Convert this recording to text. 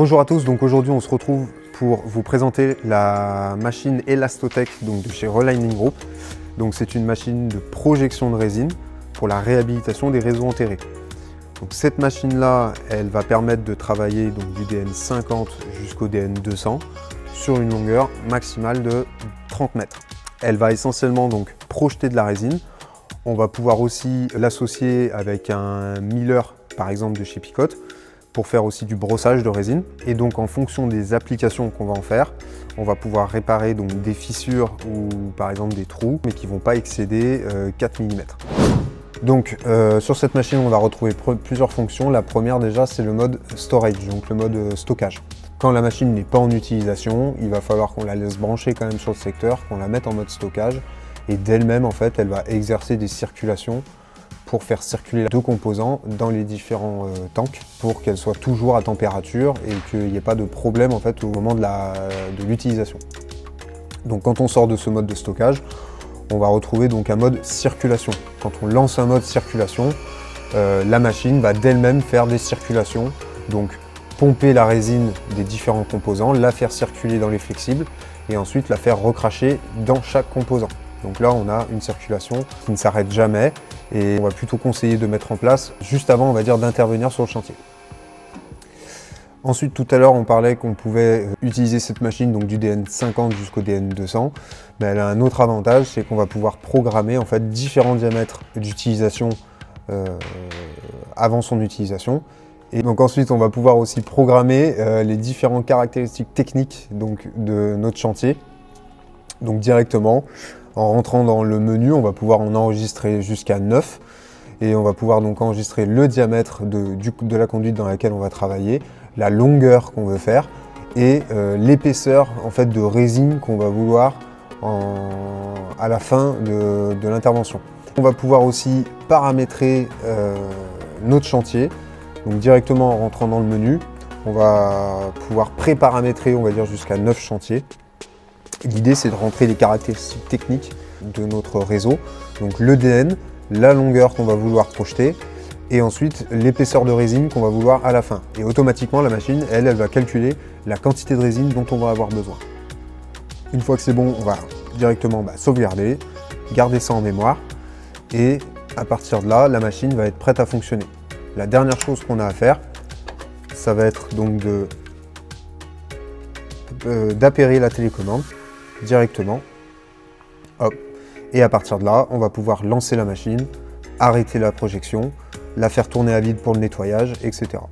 Bonjour à tous, donc aujourd'hui on se retrouve pour vous présenter la machine Elastotech donc de chez Relining Group. Donc c'est une machine de projection de résine pour la réhabilitation des réseaux enterrés. Donc cette machine là, elle va permettre de travailler donc du DN50 jusqu'au DN200 sur une longueur maximale de 30 mètres. Elle va essentiellement donc projeter de la résine. On va pouvoir aussi l'associer avec un miller par exemple de chez Picotte pour faire aussi du brossage de résine. Et donc en fonction des applications qu'on va en faire, on va pouvoir réparer donc des fissures ou par exemple des trous, mais qui ne vont pas excéder 4 mm. Donc sur cette machine, on va retrouver plusieurs fonctions. La première déjà, c'est le mode storage, donc le mode stockage. Quand la machine n'est pas en utilisation, il va falloir qu'on la laisse brancher quand même sur le secteur, qu'on la mette en mode stockage. Et d'elle-même, en fait, elle va exercer des circulations pour faire circuler les deux composants dans les différents tanks pour qu'elle soit toujours à température et qu'il n'y ait pas de problème en fait au moment de l'utilisation. Donc quand on sort de ce mode de stockage, on va retrouver donc un mode circulation. Quand on lance un mode circulation, la machine va d'elle-même faire des circulations, donc pomper la résine des différents composants, la faire circuler dans les flexibles et ensuite la faire recracher dans chaque composant. Donc là, on a une circulation qui ne s'arrête jamais et on va plutôt conseiller de mettre en place juste avant, on va dire, d'intervenir sur le chantier. Ensuite, tout à l'heure, on parlait qu'on pouvait utiliser cette machine donc du DN50 jusqu'au DN200. Mais elle a un autre avantage, c'est qu'on va pouvoir programmer en fait différents diamètres d'utilisation avant son utilisation. Et donc ensuite, on va pouvoir aussi programmer les différentes caractéristiques techniques donc, de notre chantier. Donc directement, en rentrant dans le menu, on va pouvoir en enregistrer jusqu'à 9 et on va pouvoir donc enregistrer le diamètre de la conduite dans laquelle on va travailler, la longueur qu'on veut faire et l'épaisseur en fait, de résine qu'on va vouloir à la fin de l'intervention. On va pouvoir aussi paramétrer notre chantier. Donc directement en rentrant dans le menu, on va pouvoir pré-paramétrer, on va dire jusqu'à 9 chantiers. L'idée, c'est de rentrer les caractéristiques techniques de notre réseau, donc le DN, la longueur qu'on va vouloir projeter, et ensuite l'épaisseur de résine qu'on va vouloir à la fin. Et automatiquement, la machine, elle va calculer la quantité de résine dont on va avoir besoin. Une fois que c'est bon, on va directement sauvegarder, garder ça en mémoire, et à partir de là, la machine va être prête à fonctionner. La dernière chose qu'on a à faire, ça va être donc d'appairer la télécommande directement, hop, et à partir de là, on va pouvoir lancer la machine, arrêter la projection, la faire tourner à vide pour le nettoyage, etc.